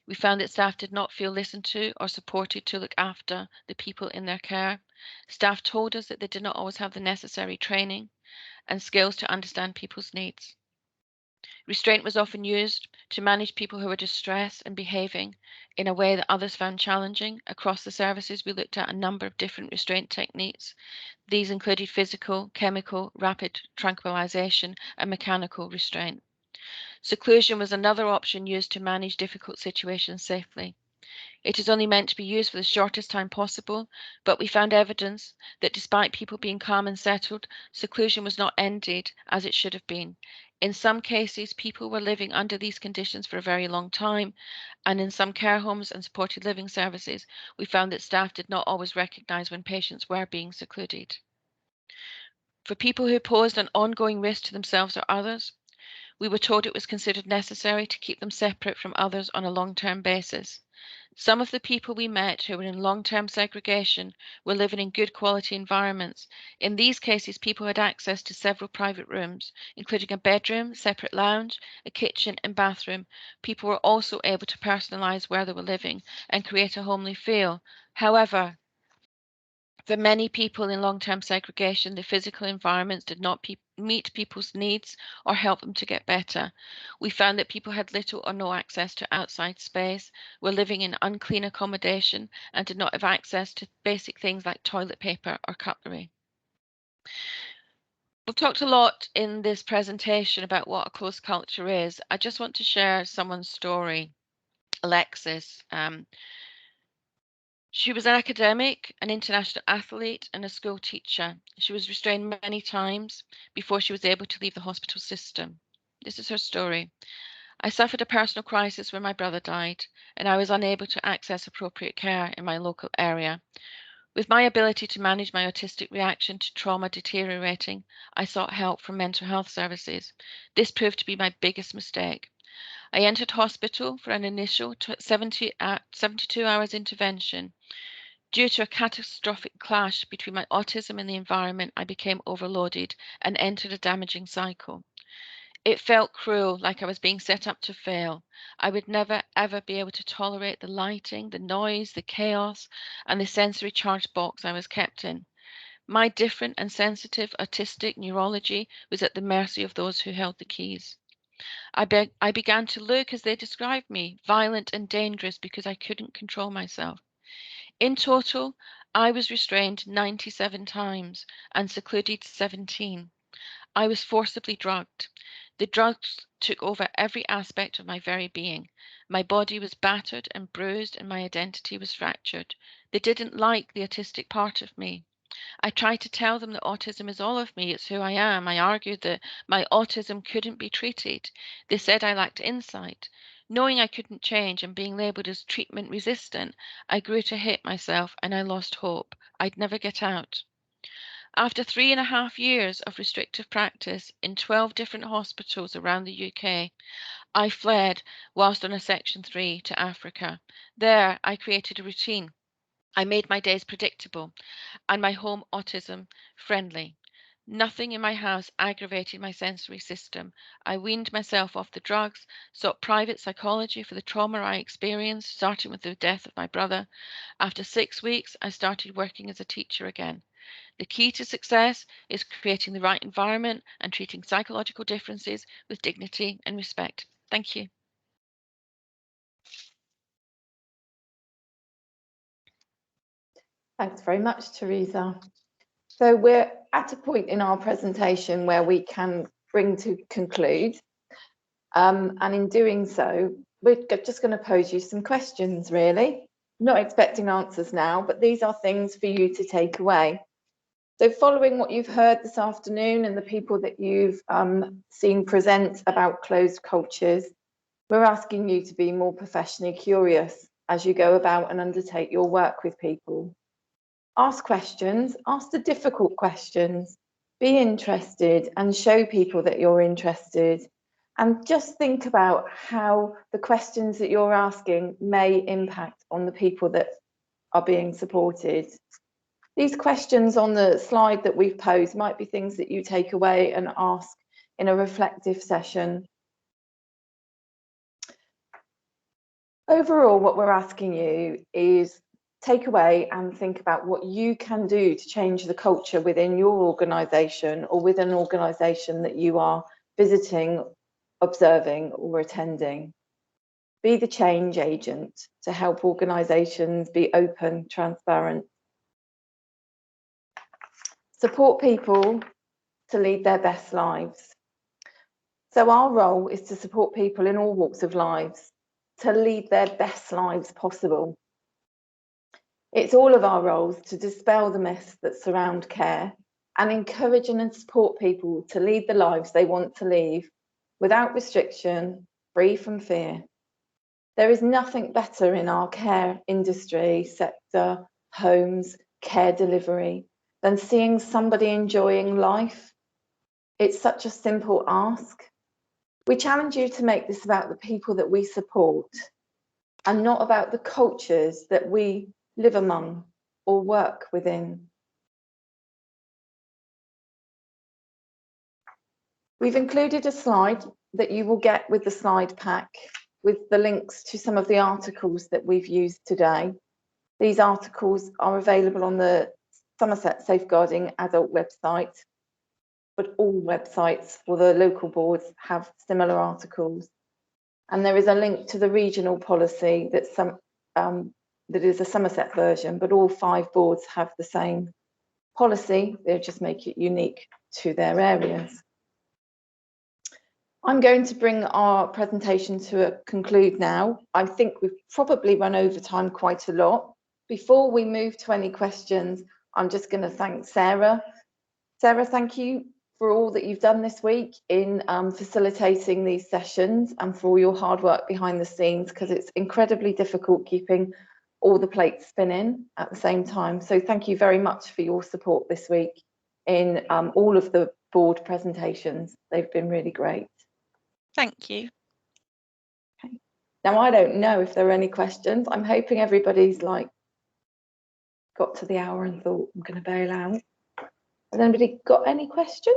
Speaker 9: we found that staff did not feel listened to or supported to look after the people in their care. Staff told us that they did not always have the necessary training and skills to understand people's needs. Restraint was often used to manage people who were distressed and behaving in a way that others found challenging. Across the services, we looked at a number of different restraint techniques. These included physical, chemical, rapid tranquilization, and mechanical restraint. Seclusion was another option used to manage difficult situations safely. It is only meant to be used for the shortest time possible, but we found evidence that despite people being calm and settled, seclusion was not ended as it should have been. In some cases, people were living under these conditions for a very long time, and in some care homes and supported living services, we found that staff did not always recognise when patients were being secluded. For people who posed an ongoing risk to themselves or others, we were told it was considered necessary to keep them separate from others on a long-term basis. Some of the people we met who were in long-term segregation were living in good quality environments. In these cases, people had access to several private rooms, including a bedroom, separate lounge, a kitchen and bathroom. People were also able to personalise where they were living and create a homely feel. However, for many people in long-term segregation, the physical environments did not meet people's needs or help them to get better. We found that people had little or no access to outside space, were living in unclean accommodation, and did not have access to basic things like toilet paper or cutlery. We've talked a lot in this presentation about what a closed culture is. I just want to share someone's story. Alexis. She was an academic, an international athlete, and a school teacher. She was restrained many times before she was able to leave the hospital system. This is her story. I suffered a personal crisis when my brother died, and I was unable to access appropriate care in my local area. With my ability to manage my autistic reaction to trauma deteriorating, I sought help from mental health services. This proved to be my biggest mistake. I entered hospital for an initial 72 hours intervention. Due to a catastrophic clash between my autism and the environment, I became overloaded and entered a damaging cycle. It felt cruel, like I was being set up to fail. I would never, ever be able to tolerate the lighting, the noise, the chaos, and the sensory charged box I was kept in. My different and sensitive autistic neurology was at the mercy of those who held the keys. I began to look, as they described me, violent and dangerous because I couldn't control myself. In total, I was restrained 97 times and secluded 17. I was forcibly drugged. The drugs took over every aspect of my very being. My body was battered and bruised, and my identity was fractured. They didn't like the autistic part of me. I tried to tell them that autism is all of me, it's who I am. I argued that my autism couldn't be treated. They said I lacked insight. Knowing I couldn't change and being labelled as treatment resistant, I grew to hate myself and I lost hope. I'd never get out. After 3.5 years of restrictive practice in 12 different hospitals around the UK, I fled whilst on a Section 3 to Africa. There, I created a routine. I made my days predictable and my home autism friendly. Nothing in my house aggravated my sensory system. I weaned myself off the drugs, sought private psychology for the trauma I experienced, starting with the death of my brother. After 6 weeks, I started working as a teacher again. The key to success is creating the right environment and treating psychological differences with dignity and respect. Thank you.
Speaker 5: Thanks very much, Teresa. So we're at a point in our presentation where we can bring to conclude. And in doing so, we're just going to pose you some questions, really. Not expecting answers now, but these are things for you to take away. So following what you've heard this afternoon and the people that you've seen present about closed cultures, we're asking you to be more professionally curious as you go about and undertake your work with people. Ask questions, ask the difficult questions, be interested and show people that you're interested. And just think about how the questions that you're asking may impact on the people that are being supported. These questions on the slide that we've posed might be things that you take away and ask in a reflective session. Overall, what we're asking you is take away and think about what you can do to change the culture within your organisation or within an organisation that you are visiting, observing or attending. Be the change agent to help organisations be open, transparent. Support people to lead their best lives. So our role is to support people in all walks of lives to lead their best lives possible. It's all of our roles to dispel the myths that surround care and encourage and support people to lead the lives they want to live without restriction, free from fear. There is nothing better in our care industry, sector, homes, care delivery than seeing somebody enjoying life. It's such a simple ask. We challenge you to make this about the people that we support and not about the cultures that we live among or work within. We've included a slide that you will get with the slide pack with the links to some of the articles that we've used today. These articles are available on the Somerset Safeguarding Adult website, but all websites for the local boards have similar articles. And there is a link to the regional policy that is a Somerset version, but all 5 boards have the same policy. They just make it unique to their areas. I'm going to bring our presentation to a conclude now. I think we've probably run over time quite a lot. Before we move to any questions, I'm just going to thank Sarah. Sarah, thank you for all that you've done this week in facilitating these sessions and for all your hard work behind the scenes, because it's incredibly difficult keeping all the plates spinning at the same time. So thank you very much for your support this week in all of the board presentations. They've been really great.
Speaker 1: Thank you.
Speaker 5: Okay. Now, I don't know if there are any questions. I'm hoping everybody's like got to the hour and thought I'm going to bail out. Has anybody got any questions?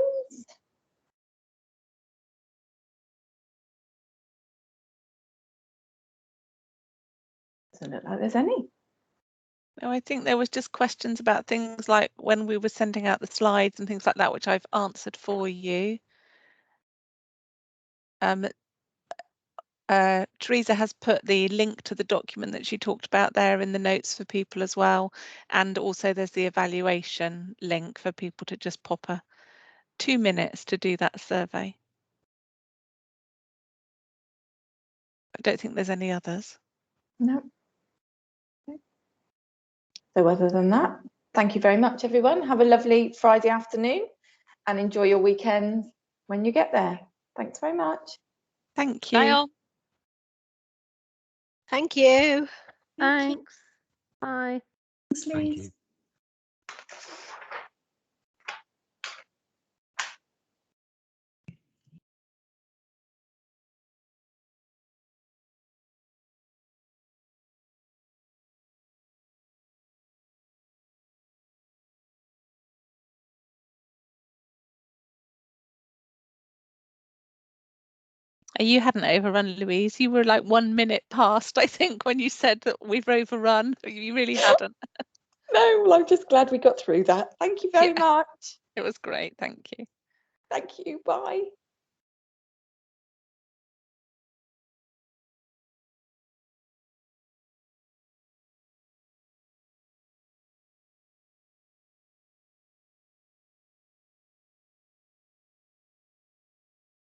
Speaker 5: Doesn't look like there's any.
Speaker 1: No, I think there was just questions about things like when we were sending out the slides and things like that, which I've answered for you. Teresa has put the link to the document that she talked about there in the notes for people as well. And also there's the evaluation link for people to just pop 2 minutes to do that survey. I don't think there's any others.
Speaker 5: No. So other than that, thank you very much, everyone. Have a lovely Friday afternoon and enjoy your weekend when you get there. Thanks very much.
Speaker 1: Thank you.
Speaker 9: Bye all.
Speaker 6: Thank you.
Speaker 10: Thanks. Bye.
Speaker 2: Thank you.
Speaker 1: You hadn't overrun, Louise. You were like 1 minute past, I think, when you said that we've overrun. You really hadn't.
Speaker 5: No, well, I'm just glad we got through that. Thank you very much.
Speaker 1: It was great. Thank you.
Speaker 5: Thank you. Bye.